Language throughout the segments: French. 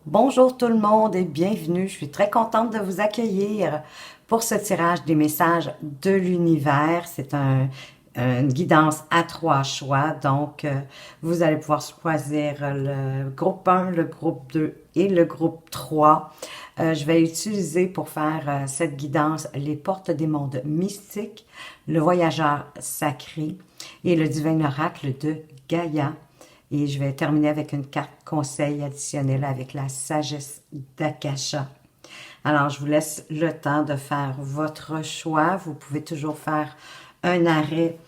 Bonjour tout le monde et bienvenue. Je suis très contente de vous accueillir pour ce tirage des messages de l'univers. C'est une guidance à 3 choix. Donc, vous allez pouvoir choisir le groupe 1, le groupe 2 et le groupe 3. Je vais utiliser pour faire cette guidance les portes des mondes mystiques, le voyageur sacré et le divin oracle de Gaïa. Et je vais terminer avec une carte conseil additionnelle avec la sagesse d'Akasha. Alors, je vous laisse le temps de faire votre choix. Vous pouvez toujours faire un arrêt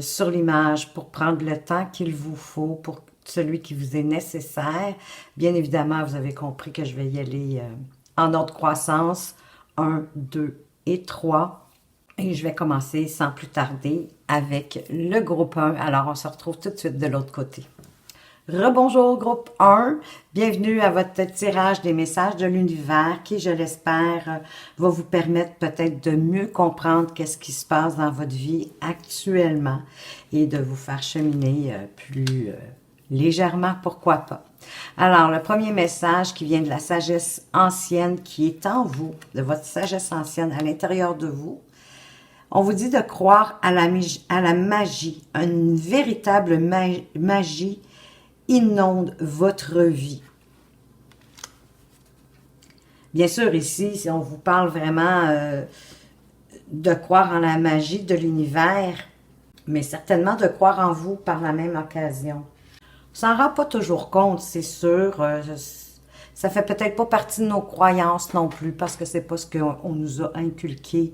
sur l'image pour prendre le temps qu'il vous faut pour celui qui vous est nécessaire. Bien évidemment, vous avez compris que je vais y aller en ordre de croissance, 1, 2 et 3. Et je vais commencer sans plus tarder avec le groupe 1. Alors, on se retrouve tout de suite de l'autre côté. Rebonjour groupe 1, bienvenue à votre tirage des messages de l'univers qui, je l'espère, va vous permettre peut-être de mieux comprendre qu'est-ce qui se passe dans votre vie actuellement et de vous faire cheminer plus légèrement, pourquoi pas. Alors, le premier message qui vient de la sagesse ancienne qui est en vous, de votre sagesse ancienne à l'intérieur de vous, on vous dit de croire à la magie, une véritable magie inonde votre vie. Bien sûr, ici, si on vous parle vraiment de croire en la magie de l'univers, mais certainement de croire en vous par la même occasion. On s'en rend pas toujours compte, c'est sûr. Ça fait peut-être pas partie de nos croyances non plus, parce que c'est pas ce qu'on nous a inculqué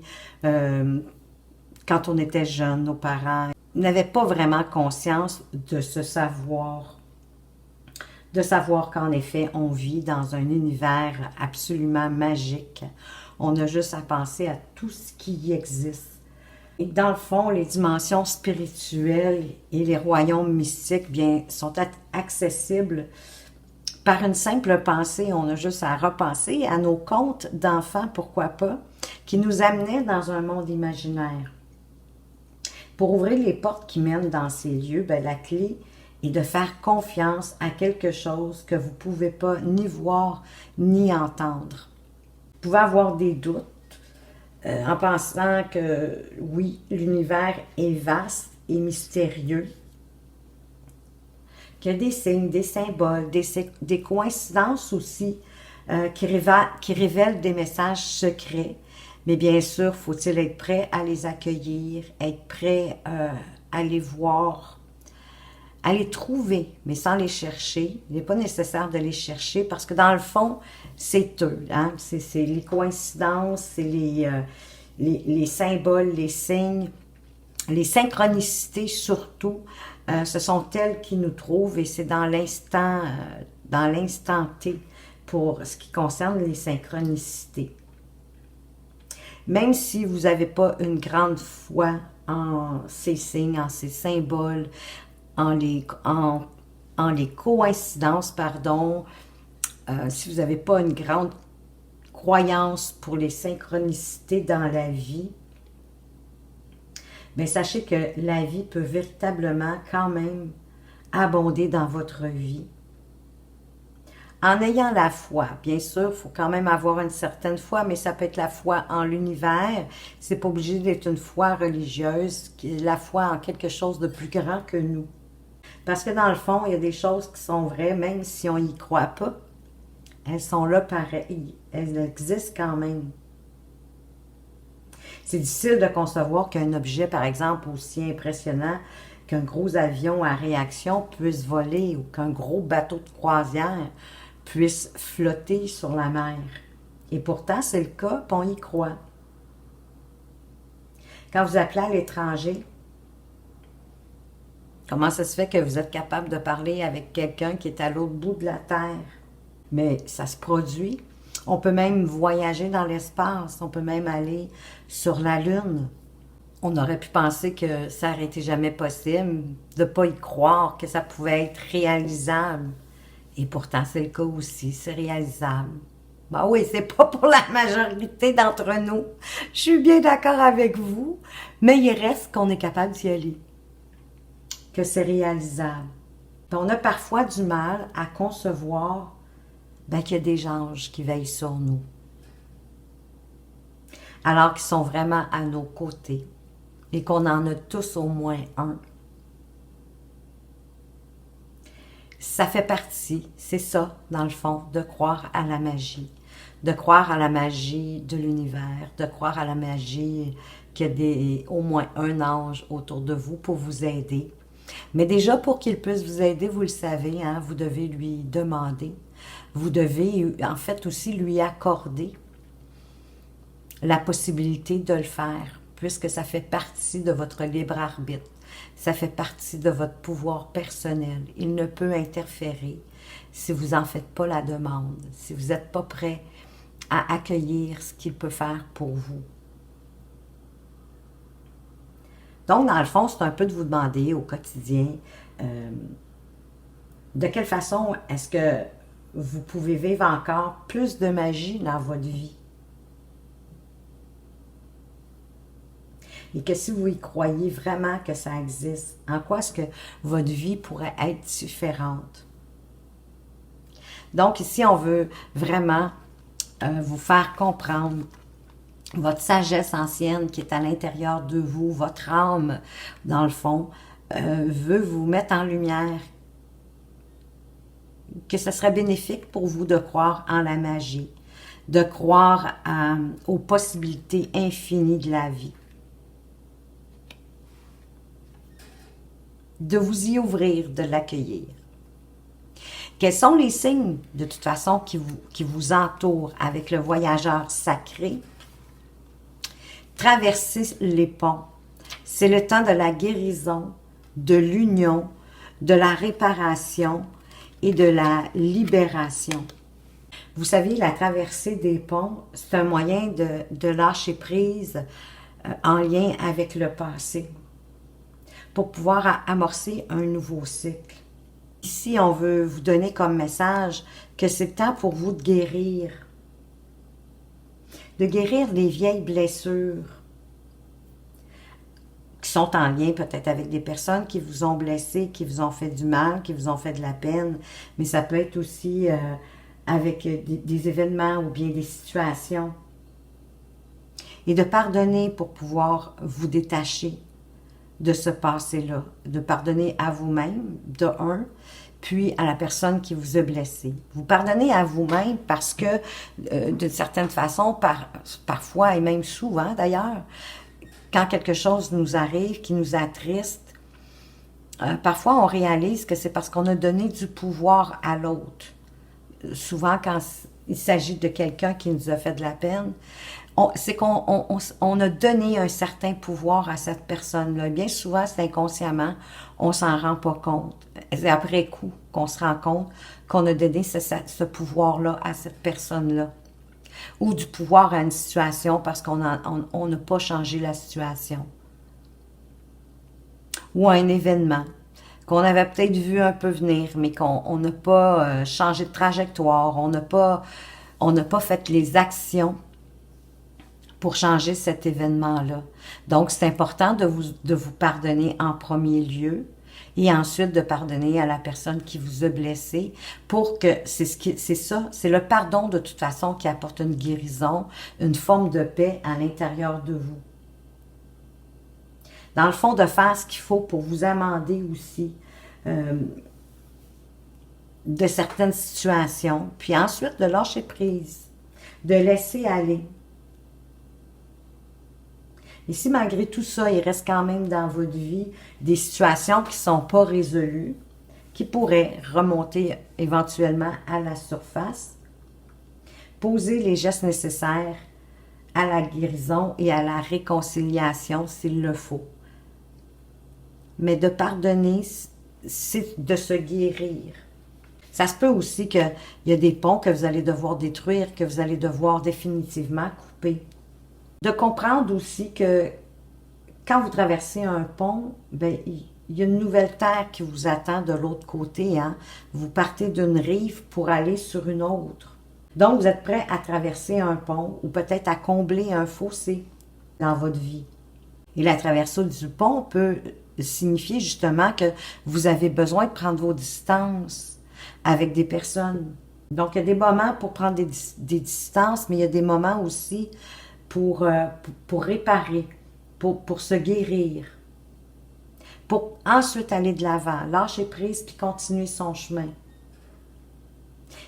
quand on était jeune. Nos parents n'avaient pas vraiment conscience de ce savoir. De savoir qu'en effet, on vit dans un univers absolument magique. On a juste à penser à tout ce qui y existe. Et dans le fond, les dimensions spirituelles et les royaumes mystiques bien, sont accessibles par une simple pensée. On a juste à repenser à nos contes d'enfants, pourquoi pas, qui nous amenaient dans un monde imaginaire. Pour ouvrir les portes qui mènent dans ces lieux, bien, la clé et de faire confiance à quelque chose que vous ne pouvez pas ni voir ni entendre. Vous pouvez avoir des doutes en pensant que oui, l'univers est vaste et mystérieux, qu'il y a des signes, des symboles, des coïncidences aussi qui révèlent des messages secrets. Mais bien sûr, faut-il être prêt à les accueillir, être prêt à les voir, à les trouver, mais sans les chercher. Il n'est pas nécessaire de les chercher parce que dans le fond, c'est eux. Hein? C'est les coïncidences, c'est les symboles, les signes, les synchronicités surtout. Ce sont elles qui nous trouvent et c'est dans l'instant T pour ce qui concerne les synchronicités. Même si vous n'avez pas une grande foi en ces signes, en ces symboles, en les coïncidences, pardon, si vous n'avez pas une grande croyance pour les synchronicités dans la vie, bien sachez que la vie peut véritablement quand même abonder dans votre vie. En ayant la foi, bien sûr, il faut quand même avoir une certaine foi, mais ça peut être la foi en l'univers. C'est pas obligé d'être une foi religieuse, la foi en quelque chose de plus grand que nous. Parce que dans le fond, il y a des choses qui sont vraies, même si on n'y croit pas. Elles sont là pareil. Elles existent quand même. C'est difficile de concevoir qu'un objet, par exemple, aussi impressionnant qu'un gros avion à réaction puisse voler ou qu'un gros bateau de croisière puisse flotter sur la mer. Et pourtant, c'est le cas, puis on y croit. Quand vous appelez à l'étranger, comment ça se fait que vous êtes capable de parler avec quelqu'un qui est à l'autre bout de la Terre? Mais ça se produit. On peut même voyager dans l'espace. On peut même aller sur la Lune. On aurait pu penser que ça n'aurait été jamais possible, de ne pas y croire, que ça pouvait être réalisable. Et pourtant, c'est le cas aussi, c'est réalisable. Ben oui, c'est pas pour la majorité d'entre nous. Je suis bien d'accord avec vous, mais il reste qu'on est capable d'y aller. Que c'est réalisable. Puis on a parfois du mal à concevoir ben, qu'il y a des anges qui veillent sur nous. Alors qu'ils sont vraiment à nos côtés et qu'on en a tous au moins un. Ça fait partie, c'est ça, dans le fond, de croire à la magie. De croire à la magie de l'univers, de croire à la magie qu'il y a au moins un ange autour de vous pour vous aider. Mais déjà, pour qu'il puisse vous aider, vous le savez, hein, vous devez lui demander. Vous devez, en fait, aussi lui accorder la possibilité de le faire, puisque ça fait partie de votre libre arbitre. Ça fait partie de votre pouvoir personnel. Il ne peut interférer si vous n'en faites pas la demande, si vous n'êtes pas prêt à accueillir ce qu'il peut faire pour vous. Donc, dans le fond, c'est un peu de vous demander au quotidien de quelle façon est-ce que vous pouvez vivre encore plus de magie dans votre vie. Et que si vous y croyez vraiment que ça existe, en quoi est-ce que votre vie pourrait être différente? Donc ici, on veut vraiment vous faire comprendre votre sagesse ancienne qui est à l'intérieur de vous, votre âme, dans le fond, veut vous mettre en lumière que ce serait bénéfique pour vous de croire en la magie, de croire aux possibilités infinies de la vie. De vous y ouvrir, de l'accueillir. Quels sont les signes, de toute façon, qui vous entourent avec le voyageur sacré? Traverser les ponts. C'est le temps de la guérison, de l'union, de la réparation et de la libération. Vous savez, la traversée des ponts, c'est un moyen de lâcher prise en lien avec le passé, pour pouvoir amorcer un nouveau cycle. Ici, on veut vous donner comme message que c'est le temps pour vous de guérir les vieilles blessures qui sont en lien peut-être avec des personnes qui vous ont blessé, qui vous ont fait du mal, qui vous ont fait de la peine, mais ça peut être aussi avec des événements ou bien des situations. Et de pardonner pour pouvoir vous détacher de ce passé-là, de pardonner à vous-même, de un, puis à la personne qui vous a blessé. Vous pardonnez à vous-même parce que, d'une certaine façon, parfois et même souvent d'ailleurs, quand quelque chose nous arrive, qui nous attriste, parfois on réalise que c'est parce qu'on a donné du pouvoir à l'autre. Souvent, quand il s'agit de quelqu'un qui nous a fait de la peine, c'est qu'on a donné un certain pouvoir à cette personne-là. Bien souvent, c'est inconsciemment, on s'en rend pas compte. C'est après coup qu'on se rend compte qu'on a donné ce pouvoir-là à cette personne-là. Ou du pouvoir à une situation parce qu'on n'a pas changé la situation. Ou à un événement qu'on avait peut-être vu un peu venir, mais qu'on n'a pas changé de trajectoire, on n'a pas fait les actions pour changer cet événement-là. Donc, c'est important de vous pardonner en premier lieu et ensuite de pardonner à la personne qui vous a blessé pour que c'est ça, c'est le pardon de toute façon qui apporte une guérison, une forme de paix à l'intérieur de vous. Dans le fond, de faire ce qu'il faut pour vous amender aussi de certaines situations, puis ensuite de lâcher prise, de laisser aller. Et si malgré tout ça, il reste quand même dans votre vie des situations qui ne sont pas résolues, qui pourraient remonter éventuellement à la surface, posez les gestes nécessaires à la guérison et à la réconciliation s'il le faut. Mais de pardonner, c'est de se guérir. Ça se peut aussi qu'il y a des ponts que vous allez devoir détruire, que vous allez devoir définitivement couper. De comprendre aussi que quand vous traversez un pont, ben, il y a une nouvelle terre qui vous attend de l'autre côté. Hein? Vous partez d'une rive pour aller sur une autre. Donc, vous êtes prêt à traverser un pont ou peut-être à combler un fossé dans votre vie. Et la traversée du pont peut signifier justement que vous avez besoin de prendre vos distances avec des personnes. Donc, il y a des moments pour prendre des distances, mais il y a des moments aussi pour réparer, pour se guérir, pour ensuite aller de l'avant, lâcher prise puis continuer son chemin.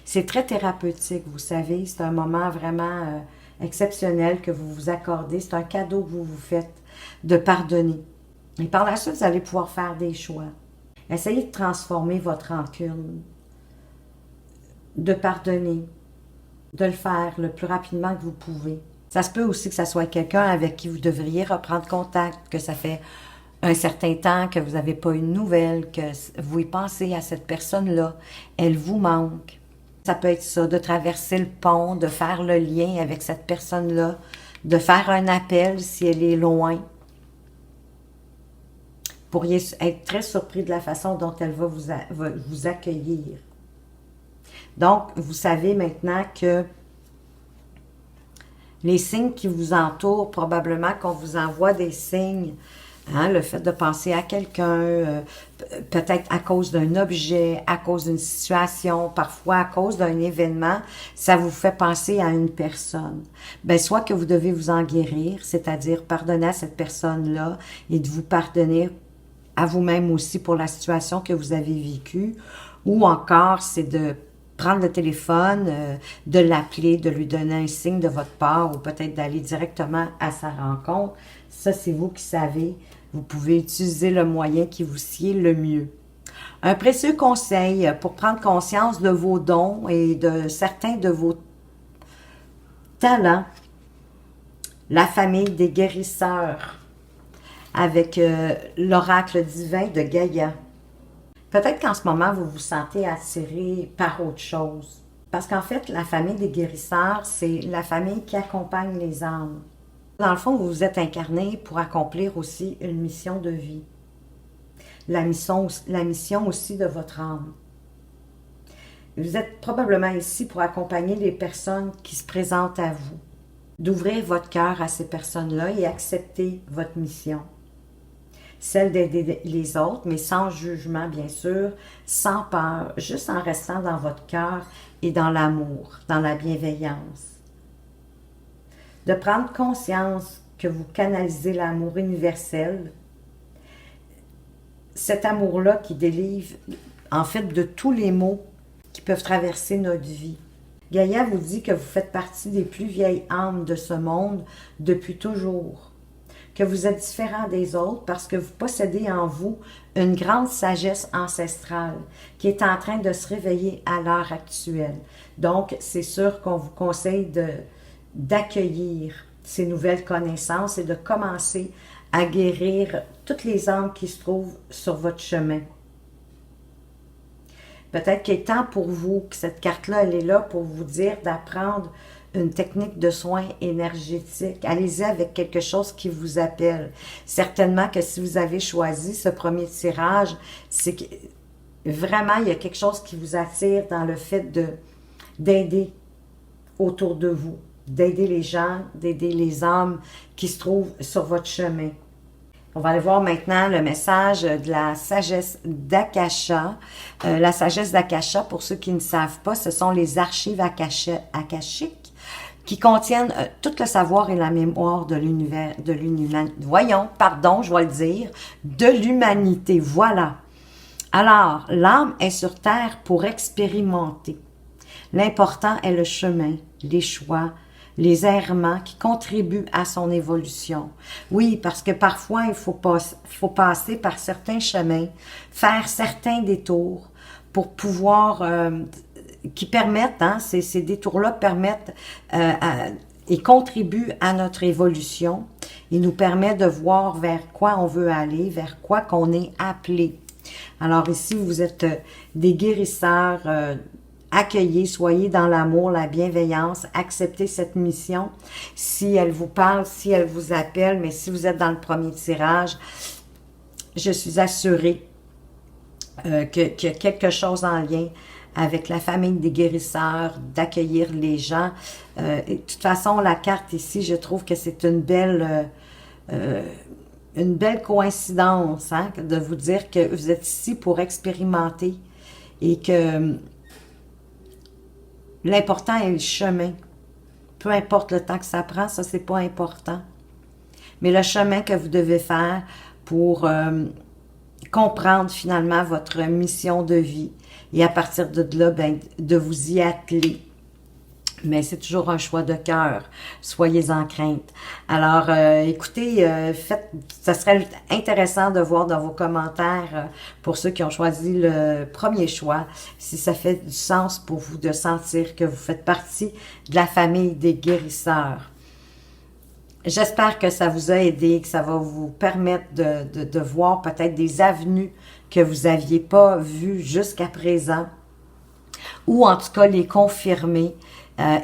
C'est très thérapeutique, vous savez, c'est un moment vraiment exceptionnel que vous vous accordez, c'est un cadeau que vous vous faites de pardonner. Et par la suite, vous allez pouvoir faire des choix. Essayez de transformer votre rancune, de pardonner, de le faire le plus rapidement que vous pouvez. Ça se peut aussi que ça soit quelqu'un avec qui vous devriez reprendre contact, que ça fait un certain temps que vous n'avez pas eu de nouvelles, que vous y pensez à cette personne-là, elle vous manque. Ça peut être ça, de traverser le pont, de faire le lien avec cette personne-là, de faire un appel si elle est loin. Vous pourriez être très surpris de la façon dont elle va vous accueillir. Donc, vous savez maintenant que les signes qui vous entourent, probablement qu'on vous envoie des signes. Hein, le fait de penser à quelqu'un, peut-être à cause d'un objet, à cause d'une situation, parfois à cause d'un événement, ça vous fait penser à une personne. Ben, soit que vous devez vous en guérir, c'est-à-dire pardonner à cette personne-là et de vous pardonner à vous-même aussi pour la situation que vous avez vécue, ou encore c'est de prendre le téléphone, de l'appeler, de lui donner un signe de votre part ou peut-être d'aller directement à sa rencontre. Ça, c'est vous qui savez. Vous pouvez utiliser le moyen qui vous sied le mieux. Un précieux conseil pour prendre conscience de vos dons et de certains de vos talents. La famille des guérisseurs avec l'oracle divin de Gaïa. Peut-être qu'en ce moment, vous vous sentez attiré par autre chose. Parce qu'en fait, la famille des guérisseurs, c'est la famille qui accompagne les âmes. Dans le fond, vous vous êtes incarné pour accomplir aussi une mission de vie. La mission aussi de votre âme. Vous êtes probablement ici pour accompagner les personnes qui se présentent à vous. D'ouvrir votre cœur à ces personnes-là et accepter votre mission. Celle d'aider les autres, mais sans jugement, bien sûr, sans peur, juste en restant dans votre cœur et dans l'amour, dans la bienveillance. De prendre conscience que vous canalisez l'amour universel, cet amour-là qui délivre, en fait, de tous les maux qui peuvent traverser notre vie. Gaïa vous dit que vous faites partie des plus vieilles âmes de ce monde depuis toujours. Que vous êtes différent des autres parce que vous possédez en vous une grande sagesse ancestrale qui est en train de se réveiller à l'heure actuelle. Donc, c'est sûr qu'on vous conseille d'accueillir ces nouvelles connaissances et de commencer à guérir toutes les âmes qui se trouvent sur votre chemin. Peut-être qu'il est temps pour vous, que cette carte-là, elle est là pour vous dire d'apprendre une technique de soins énergétiques. Allez-y avec quelque chose qui vous appelle. Certainement que si vous avez choisi ce premier tirage, c'est que vraiment, il y a quelque chose qui vous attire dans le fait d'aider autour de vous, d'aider les gens, d'aider les âmes qui se trouvent sur votre chemin. On va aller voir maintenant le message de la sagesse d'Akasha. La sagesse d'Akasha, pour ceux qui ne savent pas, ce sont les archives akashiques qui contiennent tout le savoir et la mémoire de l'univers, de l'humanité. Voyons, pardon, je vais le dire, de l'humanité. Voilà. Alors, l'âme est sur terre pour expérimenter. L'important est le chemin, les choix, les errements qui contribuent à son évolution. Oui, parce que parfois, il faut passer par certains chemins, faire certains détours pour pouvoir, qui permettent, hein, ces détours-là permettent et contribuent à notre évolution. Il nous permet de voir vers quoi on veut aller, vers quoi qu'on est appelé. Alors ici, vous êtes des guérisseurs, accueillez, soyez dans l'amour, la bienveillance, acceptez cette mission. Si elle vous parle, si elle vous appelle, mais si vous êtes dans le premier tirage, je suis assurée qu'il y a quelque chose en lien avec la famille des guérisseurs, d'accueillir les gens. Et de toute façon, la carte ici, je trouve que c'est une belle coïncidence, hein, de vous dire que vous êtes ici pour expérimenter et que L'important est le chemin. Peu importe le temps que ça prend, ça, c'est pas important. Mais le chemin que vous devez faire pour comprendre finalement votre mission de vie. Et à partir de là, ben, de vous y atteler. Mais c'est toujours un choix de cœur. Soyez en crainte. Alors, écoutez, ça serait intéressant de voir dans vos commentaires, pour ceux qui ont choisi le premier choix, si ça fait du sens pour vous de sentir que vous faites partie de la famille des guérisseurs. J'espère que ça vous a aidé, que ça va vous permettre de voir peut-être des avenues que vous n'aviez pas vues jusqu'à présent, ou en tout cas les confirmer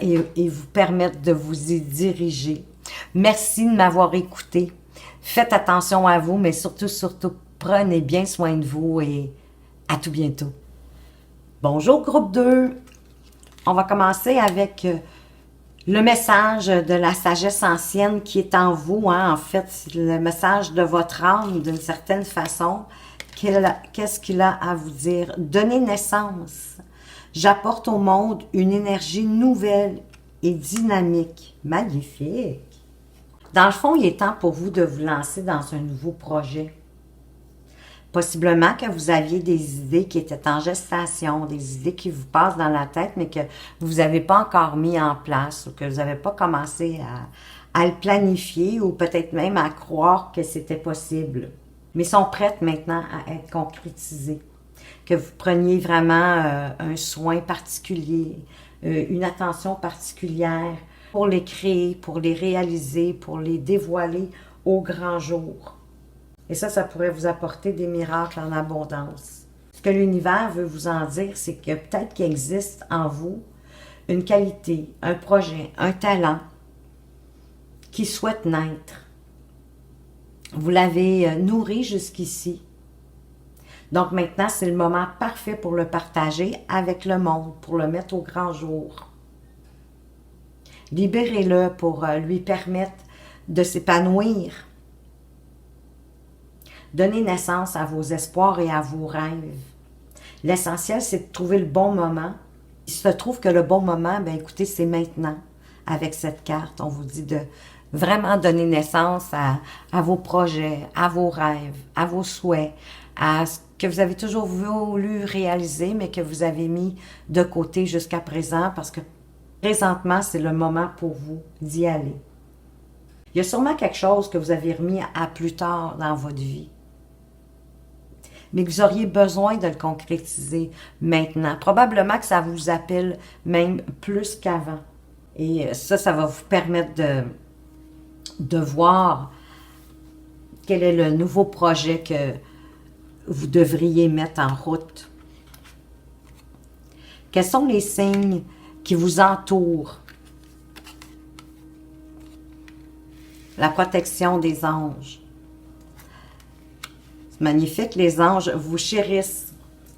et vous permettre de vous y diriger. Merci de m'avoir écouté. Faites attention à vous, mais surtout, prenez bien soin de vous et à tout bientôt. Bonjour groupe 2. On va commencer avec le message de la sagesse ancienne qui est en vous. En fait, c'est le message de votre âme d'une certaine façon. Qu'est-ce qu'il a à vous dire? Donnez naissance. J'apporte au monde une énergie nouvelle et dynamique. Magnifique! Dans le fond, il est temps pour vous de vous lancer dans un nouveau projet. Possiblement que vous aviez des idées qui étaient en gestation, des idées qui vous passent dans la tête, mais que vous n'avez pas encore mis en place ou que vous n'avez pas commencé à le planifier ou peut-être même à croire que c'était possible. Mais sont prêtes maintenant à être concrétisées. Que vous preniez vraiment un soin particulier, une attention particulière pour les créer, pour les réaliser, pour les dévoiler au grand jour. Et ça pourrait vous apporter des miracles en abondance. Ce que l'univers veut vous en dire, c'est que peut-être qu'il existe en vous une qualité, un projet, un talent qui souhaite naître. Vous l'avez nourri jusqu'ici. Donc maintenant, c'est le moment parfait pour le partager avec le monde, pour le mettre au grand jour. Libérez-le pour lui permettre de s'épanouir. Donnez naissance à vos espoirs et à vos rêves. L'essentiel, c'est de trouver le bon moment. Il se trouve que le bon moment, ben écoutez, c'est maintenant. Avec cette carte, on vous dit de vraiment donner naissance à vos projets, à vos rêves, à vos souhaits, à ce que vous avez toujours voulu réaliser, mais que vous avez mis de côté jusqu'à présent, parce que présentement, c'est le moment pour vous d'y aller. Il y a sûrement quelque chose que vous avez remis à plus tard dans votre vie, mais que vous auriez besoin de le concrétiser maintenant. Probablement que ça vous appelle même plus qu'avant. Et ça va vous permettre de voir quel est le nouveau projet que vous devriez mettre en route. Quels sont les signes qui vous entourent? La protection des anges. C'est magnifique, les anges vous chérissent,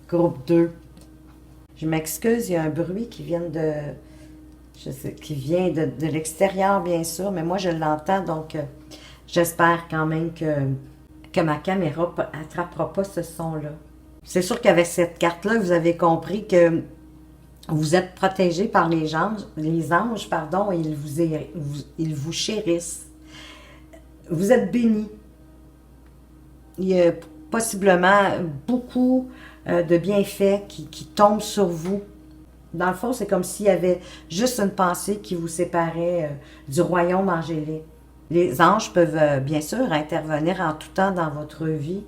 groupe 2. Je m'excuse, il y a un bruit qui vient de l'extérieur, bien sûr, mais moi, je l'entends, donc j'espère quand même que ma caméra n'attrapera pas ce son-là. C'est sûr qu'avec cette carte-là, vous avez compris que vous êtes protégé par les anges, ils vous chérissent. Vous êtes bénis. Il y a possiblement beaucoup de bienfaits qui tombent sur vous. Dans le fond, c'est comme s'il y avait juste une pensée qui vous séparait du royaume angélique. Les anges peuvent bien sûr intervenir en tout temps dans votre vie.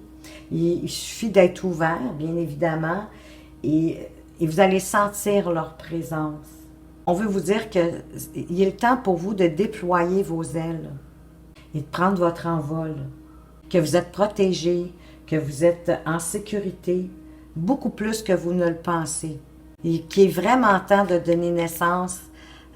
Il suffit d'être ouvert, bien évidemment, et vous allez sentir leur présence. On veut vous dire qu'il est le temps pour vous de déployer vos ailes et de prendre votre envol, que vous êtes protégé, que vous êtes en sécurité, beaucoup plus que vous ne le pensez. Et qu'il est vraiment temps de donner naissance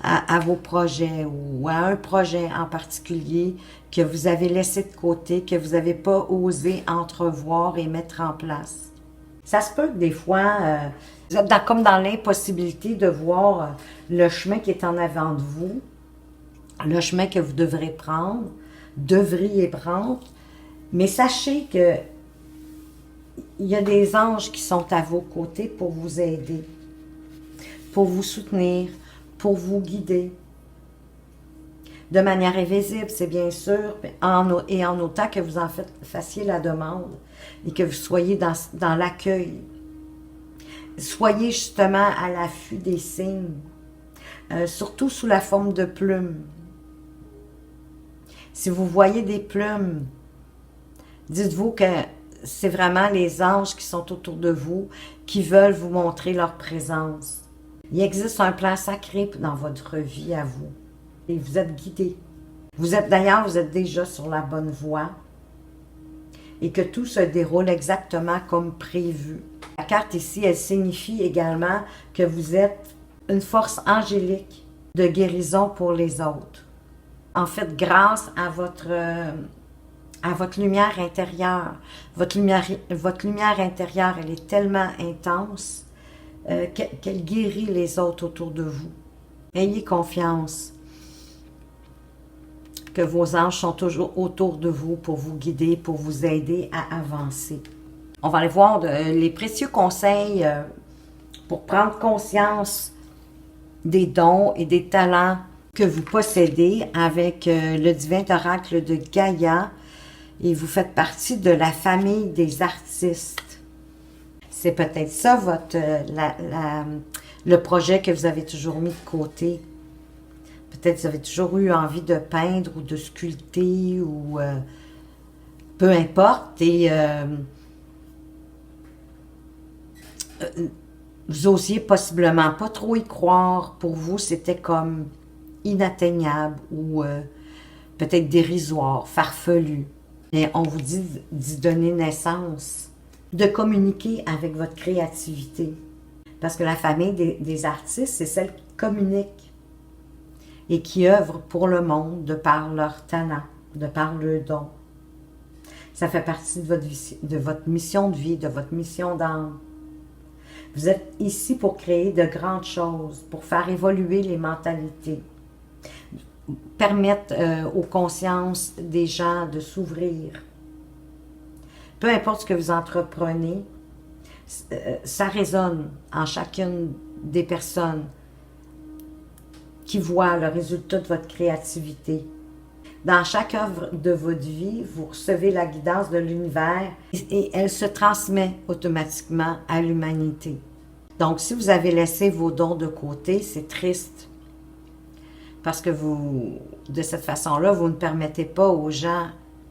à vos projets ou à un projet en particulier que vous avez laissé de côté, que vous n'avez pas osé entrevoir et mettre en place. Ça se peut que des fois, vous êtes comme dans l'impossibilité de voir le chemin qui est en avant de vous, le chemin que vous devriez prendre, mais sachez que il y a des anges qui sont à vos côtés pour vous aider, pour vous soutenir, pour vous guider. De manière invisible, c'est bien sûr, et en autant que vous fassiez la demande et que vous soyez dans l'accueil. Soyez justement à l'affût des signes, surtout sous la forme de plumes. Si vous voyez des plumes, dites-vous que c'est vraiment les anges qui sont autour de vous, qui veulent vous montrer leur présence. Il existe un plan sacré dans votre vie à vous. Et vous êtes guidé. D'ailleurs, vous êtes déjà sur la bonne voie. Et que tout se déroule exactement comme prévu. La carte ici, elle signifie également que vous êtes une force angélique de guérison pour les autres. En fait, grâce à votre lumière intérieure. Votre lumière intérieure, elle est tellement intense qu'elle guérit les autres autour de vous. Ayez confiance que vos anges sont toujours autour de vous pour vous guider, pour vous aider à avancer. On va aller voir les précieux conseils pour prendre conscience des dons et des talents que vous possédez avec le divin oracle de Gaïa, et vous faites partie de la famille des artistes. C'est peut-être ça le projet que vous avez toujours mis de côté. Peut-être que vous avez toujours eu envie de peindre ou de sculpter ou peu importe. Et vous osiez possiblement pas trop y croire. Pour vous, c'était comme inatteignable ou peut-être dérisoire, farfelu. Et on vous dit d'y donner naissance, de communiquer avec votre créativité. Parce que la famille des artistes, c'est celle qui communique et qui œuvre pour le monde de par leur talent, de par leur don. Ça fait partie de votre mission de vie, de votre mission d'âme. Vous êtes ici pour créer de grandes choses, pour faire évoluer les mentalités, permettre aux consciences des gens de s'ouvrir. Peu importe ce que vous entreprenez, ça résonne en chacune des personnes qui voient le résultat de votre créativité. Dans chaque œuvre de votre vie, vous recevez la guidance de l'univers et elle se transmet automatiquement à l'humanité. Donc, si vous avez laissé vos dons de côté, c'est triste. Parce que de cette façon-là, vous ne permettez pas aux gens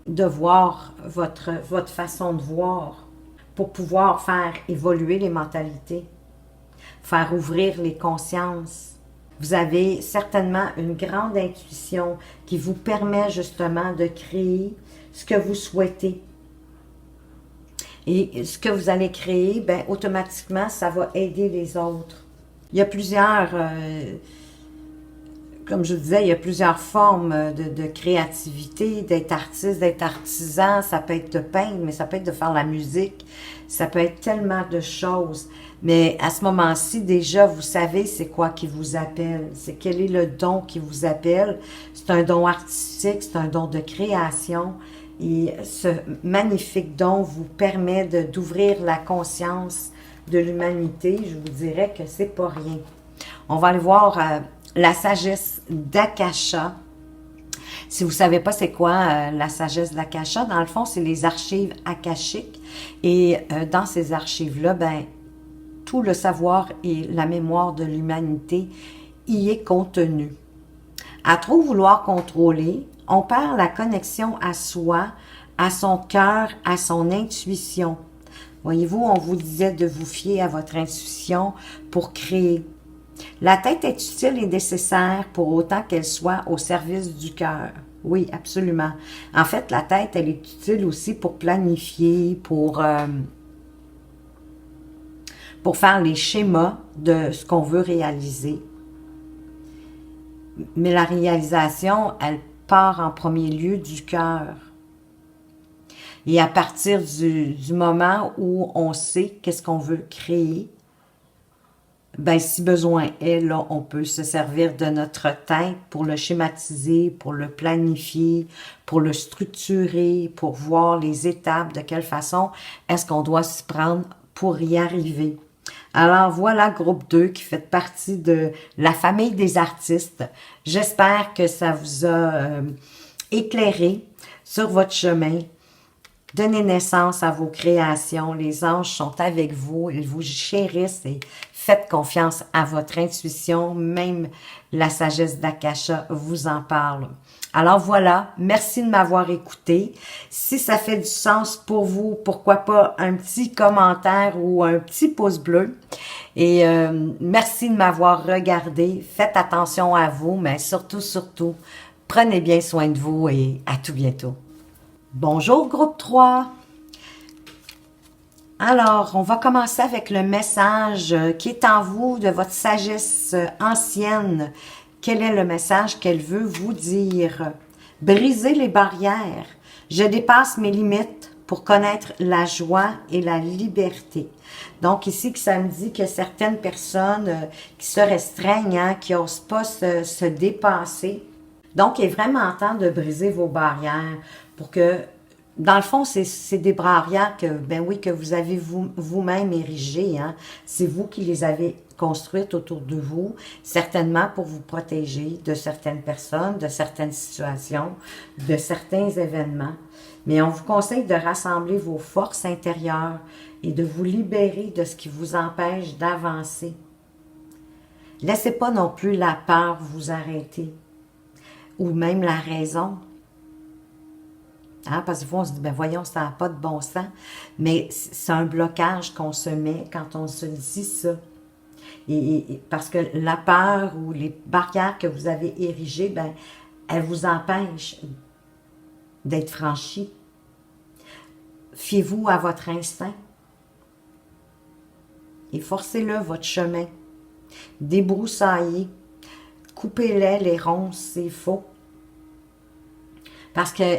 de voir votre façon de voir pour pouvoir faire évoluer les mentalités, faire ouvrir les consciences. Vous avez certainement une grande intuition qui vous permet justement de créer ce que vous souhaitez. Et ce que vous allez créer, bien, automatiquement, ça va aider les autres. Il y a plusieurs... Comme je vous disais, il y a plusieurs formes de créativité, d'être artiste, d'être artisan. Ça peut être de peindre, mais ça peut être de faire la musique. Ça peut être tellement de choses. Mais à ce moment-ci, déjà, vous savez c'est quoi qui vous appelle. C'est quel est le don qui vous appelle. C'est un don artistique, c'est un don de création. Et ce magnifique don vous permet d'ouvrir la conscience de l'humanité. Je vous dirais que c'est pas rien. On va aller voir... la sagesse d'Akasha. Si vous ne savez pas c'est quoi la sagesse d'Akasha, dans le fond, c'est les archives akashiques. Et dans ces archives-là, ben, tout le savoir et la mémoire de l'humanité y est contenu. À trop vouloir contrôler, on perd la connexion à soi, à son cœur, à son intuition. Voyez-vous, on vous disait de vous fier à votre intuition pour créer. La tête est utile et nécessaire pour autant qu'elle soit au service du cœur. Oui, absolument. En fait, la tête, elle est utile aussi pour planifier, pour faire les schémas de ce qu'on veut réaliser. Mais la réalisation, elle part en premier lieu du cœur. Et à partir du moment où on sait qu'est-ce qu'on veut créer, ben, si besoin est, là, on peut se servir de notre tête pour le schématiser, pour le planifier, pour le structurer, pour voir les étapes, de quelle façon est-ce qu'on doit s'y prendre pour y arriver. Alors voilà, groupe 2 qui fait partie de la famille des artistes. J'espère que ça vous a éclairé sur votre chemin. Donnez naissance à vos créations. Les anges sont avec vous. Ils vous chérissent et faites confiance à votre intuition. Même la sagesse d'Akasha vous en parle. Alors voilà, merci de m'avoir écouté. Si ça fait du sens pour vous, pourquoi pas un petit commentaire ou un petit pouce bleu. Et merci de m'avoir regardé. Faites attention à vous, mais surtout, prenez bien soin de vous et à tout bientôt. Bonjour groupe 3. Alors, on va commencer avec le message qui est en vous de votre sagesse ancienne. Quel est le message qu'elle veut vous dire? Brisez les barrières. Je dépasse mes limites pour connaître la joie et la liberté. Donc ici, ça me dit que certaines personnes qui se restreignent, hein, qui n'osent pas se dépasser. Donc, il est vraiment temps de briser vos barrières pour que, dans le fond, c'est des barrières que, ben oui, que vous avez vous-même érigées, hein. C'est vous qui les avez construites autour de vous, certainement pour vous protéger de certaines personnes, de certaines situations, de certains événements. Mais on vous conseille de rassembler vos forces intérieures et de vous libérer de ce qui vous empêche d'avancer. Laissez pas non plus la peur vous arrêter, ou même la raison. Hein, parce que des fois, on se dit, ben voyons, ça n'a pas de bon sens. Mais c'est un blocage qu'on se met quand on se dit ça. Et parce que la peur ou les barrières que vous avez érigées, ben, elles vous empêchent d'être franchis. Fiez-vous à votre instinct et forcez-le votre chemin. Débroussaillez, coupez-les ronces, c'est faux. Parce que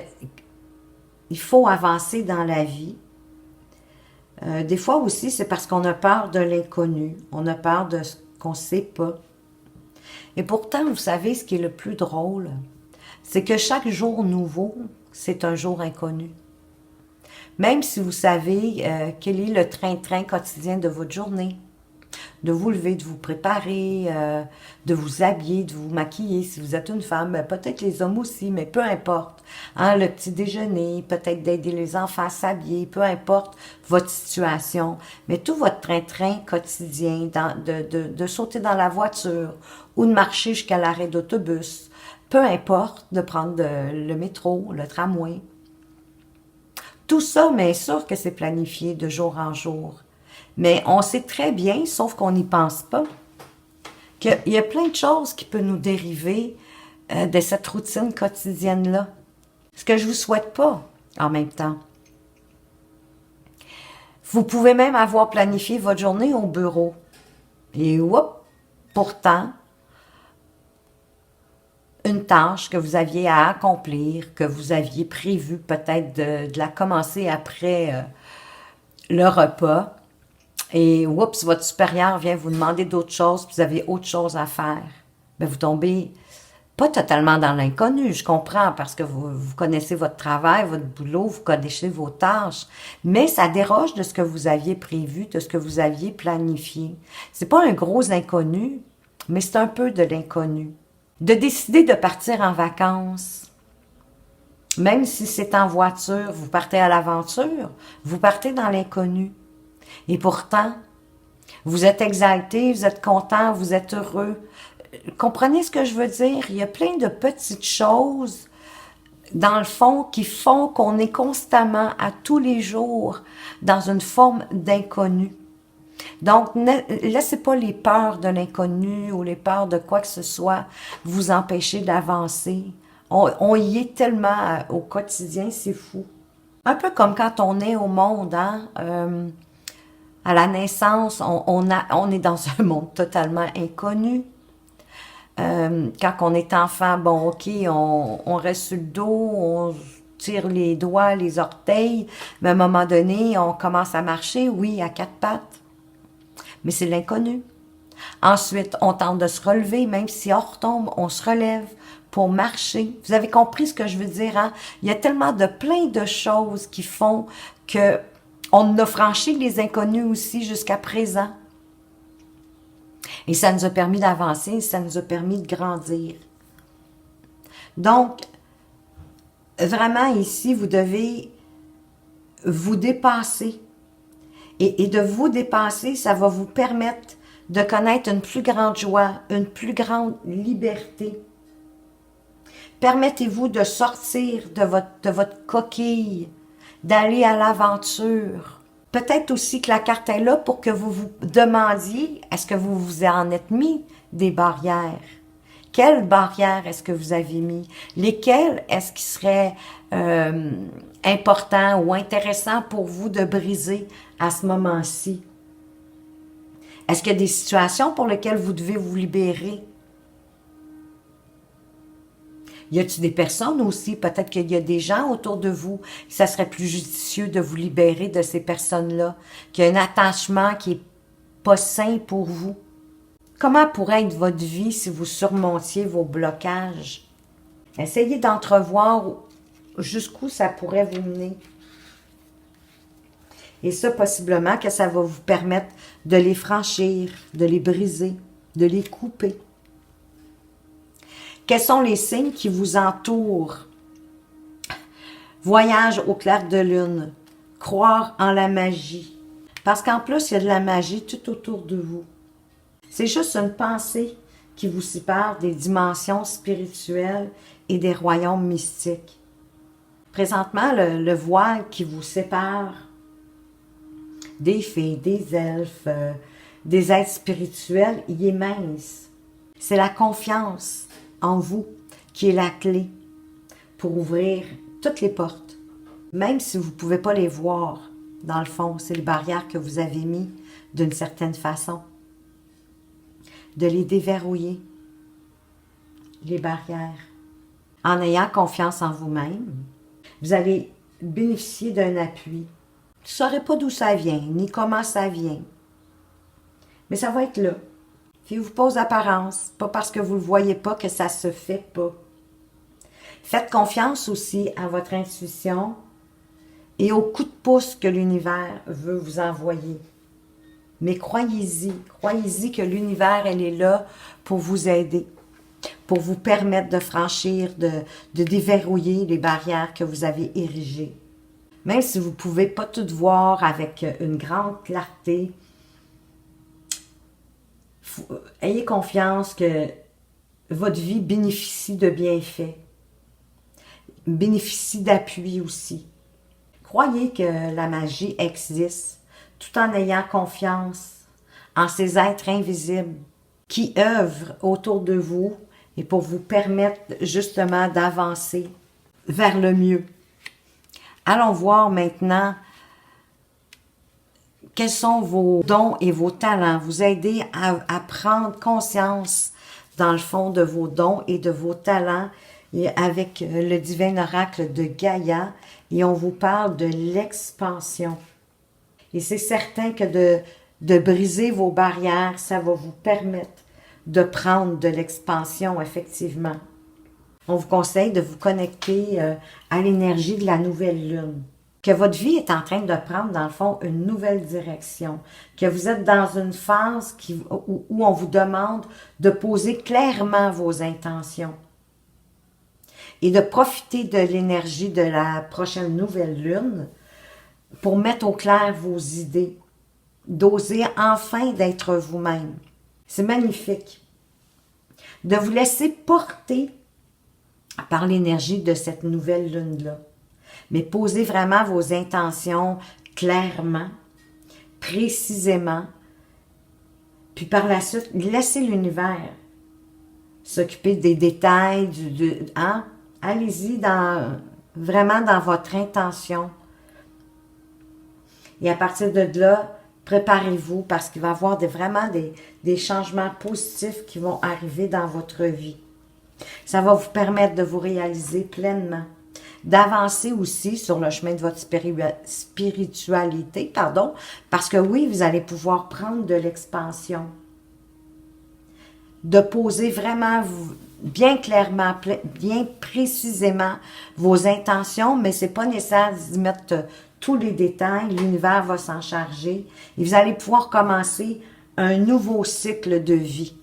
il faut avancer dans la vie. Des fois aussi, c'est parce qu'on a peur de l'inconnu. On a peur de ce qu'on ne sait pas. Et pourtant, vous savez, ce qui est le plus drôle, c'est que chaque jour nouveau, c'est un jour inconnu. Même si vous savez quel est le train-train quotidien de votre journée, de vous lever, de vous préparer, de vous habiller, de vous maquiller. Si vous êtes une femme, peut-être les hommes aussi, mais peu importe. Hein, le petit déjeuner, peut-être d'aider les enfants à s'habiller, peu importe votre situation. Mais tout votre train-train quotidien, de sauter dans la voiture ou de marcher jusqu'à l'arrêt d'autobus, peu importe, de prendre le métro, le tramway. Tout ça, bien sûr que c'est planifié de jour en jour. Mais on sait très bien, sauf qu'on n'y pense pas, qu'il y a plein de choses qui peuvent nous dériver de cette routine quotidienne-là. Ce que je ne vous souhaite pas en même temps. Vous pouvez même avoir planifié votre journée au bureau. Et hop, pourtant, une tâche que vous aviez à accomplir, que vous aviez prévu peut-être de la commencer après le repas, et oups, votre supérieur vient vous demander d'autres choses, puis vous avez autre chose à faire. Bien, vous tombez pas totalement dans l'inconnu, je comprends, parce que vous connaissez votre travail, votre boulot, vous connaissez vos tâches, mais ça déroge de ce que vous aviez prévu, de ce que vous aviez planifié. C'est pas un gros inconnu, mais c'est un peu de l'inconnu. De décider de partir en vacances, même si c'est en voiture, vous partez à l'aventure, vous partez dans l'inconnu. Et pourtant, vous êtes exalté, vous êtes content, vous êtes heureux. Comprenez ce que je veux dire? Il y a plein de petites choses, dans le fond, qui font qu'on est constamment, à tous les jours, dans une forme d'inconnu. Donc, ne laissez pas les peurs de l'inconnu ou les peurs de quoi que ce soit vous empêcher d'avancer. On y est tellement au quotidien, c'est fou. Un peu comme quand on est au monde, hein? À la naissance, on est dans un monde totalement inconnu. Quand on est enfant, bon, ok, on reste sur le dos, on tire les doigts, les orteils, mais à un moment donné, on commence à marcher, oui, à quatre pattes. Mais c'est l'inconnu. Ensuite, on tente de se relever, même si on retombe, on se relève pour marcher. Vous avez compris ce que je veux dire, hein? Il y a tellement de plein de choses qui font que on a franchi les inconnus aussi jusqu'à présent. Et ça nous a permis d'avancer, ça nous a permis de grandir. Donc, vraiment ici, vous devez vous dépasser. Et de vous dépasser, ça va vous permettre de connaître une plus grande joie, une plus grande liberté. Permettez-vous de sortir de votre coquille, d'aller à l'aventure. Peut-être aussi que la carte est là pour que vous vous demandiez, est-ce que vous vous en êtes mis des barrières? Quelles barrières est-ce que vous avez mis? Lesquelles est-ce qu'il serait important ou intéressant pour vous de briser à ce moment-ci? Est-ce qu'il y a des situations pour lesquelles vous devez vous libérer? Y a-t-il des personnes aussi, peut-être qu'il y a des gens autour de vous, que ça serait plus judicieux de vous libérer de ces personnes-là, qu'il y a un attachement qui est pas sain pour vous? Comment pourrait être votre vie si vous surmontiez vos blocages? Essayez d'entrevoir jusqu'où ça pourrait vous mener. Et ça, possiblement, que ça va vous permettre de les franchir, de les briser, de les couper. Quels sont les signes qui vous entourent? Voyage au clair de lune. Croire en la magie. Parce qu'en plus, il y a de la magie tout autour de vous. C'est juste une pensée qui vous sépare des dimensions spirituelles et des royaumes mystiques. Présentement, le voile qui vous sépare des fées, des elfes, des êtres spirituels, il est mince. C'est la confiance en vous qui est la clé pour ouvrir toutes les portes. Même si vous ne pouvez pas les voir, dans le fond, c'est les barrières que vous avez mises d'une certaine façon. De les déverrouiller, les barrières. En ayant confiance en vous-même, vous allez bénéficier d'un appui. Vous ne saurez pas d'où ça vient, ni comment ça vient. Mais ça va être là. Fiez-vous pas aux apparences, pas parce que vous ne le voyez pas que ça se fait pas. Faites confiance aussi à votre intuition et au coup de pouce que l'univers veut vous envoyer. Mais croyez-y que l'univers, elle est là pour vous aider, pour vous permettre de franchir, de déverrouiller les barrières que vous avez érigées. Même si vous ne pouvez pas tout voir avec une grande clarté, ayez confiance que votre vie bénéficie de bienfaits, bénéficie d'appui aussi. Croyez que la magie existe, tout en ayant confiance en ces êtres invisibles qui œuvrent autour de vous et pour vous permettre justement d'avancer vers le mieux. Allons voir maintenant quels sont vos dons et vos talents. Vous aider à prendre conscience dans le fond de vos dons et de vos talents et avec le divin oracle de Gaïa et on vous parle de l'expansion. Et c'est certain que de briser vos barrières, ça va vous permettre de prendre de l'expansion, effectivement. On vous conseille de vous connecter à l'énergie de la nouvelle lune. Que votre vie est en train de prendre, dans le fond, une nouvelle direction. Que vous êtes dans une phase où on vous demande de poser clairement vos intentions. Et de profiter de l'énergie de la prochaine nouvelle lune pour mettre au clair vos idées, d'oser enfin d'être vous-même. C'est magnifique. De vous laisser porter par l'énergie de cette nouvelle lune-là. Mais posez vraiment vos intentions clairement, précisément, puis par la suite, laissez l'univers s'occuper des détails, allez-y vraiment dans votre intention. Et à partir de là, préparez-vous parce qu'il va y avoir vraiment des changements positifs qui vont arriver dans votre vie. Ça va vous permettre de vous réaliser pleinement, d'avancer aussi sur le chemin de votre spiritualité, parce que oui, vous allez pouvoir prendre de l'expansion. De poser vraiment bien clairement, bien précisément vos intentions, mais c'est pas nécessaire d'y mettre tous les détails, l'univers va s'en charger et vous allez pouvoir commencer un nouveau cycle de vie.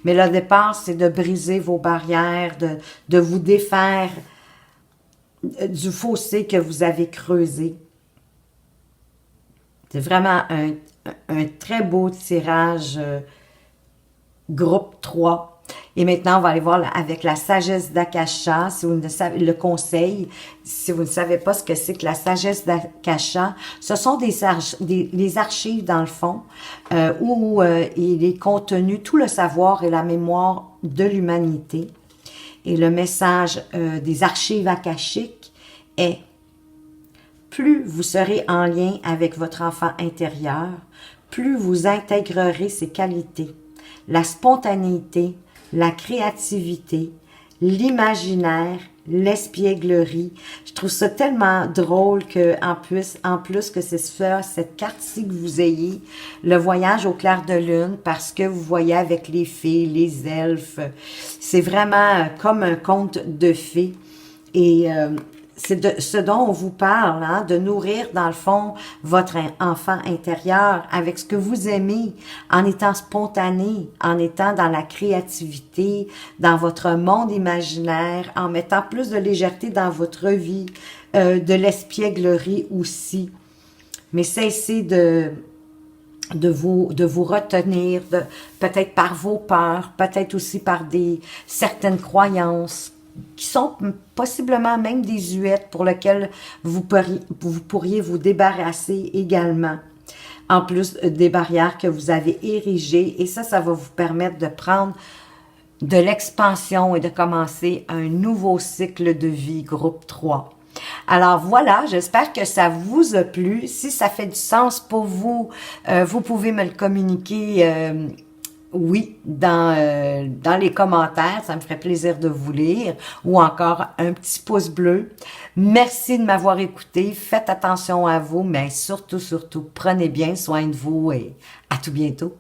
Mais le départ, c'est de briser vos barrières, de vous défaire du fossé que vous avez creusé. C'est vraiment un très beau tirage groupe 3. Et maintenant, on va aller voir avec la sagesse d'Akasha, si vous ne savez, le conseil, si vous ne savez pas ce que c'est que la sagesse d'Akasha, ce sont les archives, dans le fond, où il est contenu tout le savoir et la mémoire de l'humanité. Et le message des archives akashiques est: plus vous serez en lien avec votre enfant intérieur, plus vous intégrerez ses qualités, la spontanéité, la créativité, l'imaginaire, l'espièglerie. Je trouve ça tellement drôle que en plus que c'est ça, cette carte-ci que vous ayez, le voyage au clair de lune, parce que vous voyez avec les fées, les elfes. C'est vraiment comme un conte de fées. Et c'est de ce dont on vous parle, hein, de nourrir dans le fond votre enfant intérieur avec ce que vous aimez, en étant spontané, en étant dans la créativité, dans votre monde imaginaire, en mettant plus de légèreté dans votre vie, de l'espièglerie aussi. Mais cessez de vous retenir, peut-être par vos peurs, peut-être aussi par certaines croyances, qui sont possiblement même désuètes, pour lesquelles vous pourriez vous débarrasser également, en plus des barrières que vous avez érigées. Et ça va vous permettre de prendre de l'expansion et de commencer un nouveau cycle de vie, groupe 3. Alors voilà, j'espère que ça vous a plu. Si ça fait du sens pour vous, vous pouvez me le communiquer oui, dans les commentaires, ça me ferait plaisir de vous lire, ou encore un petit pouce bleu. Merci de m'avoir écouté, faites attention à vous, mais surtout, prenez bien soin de vous et à tout bientôt.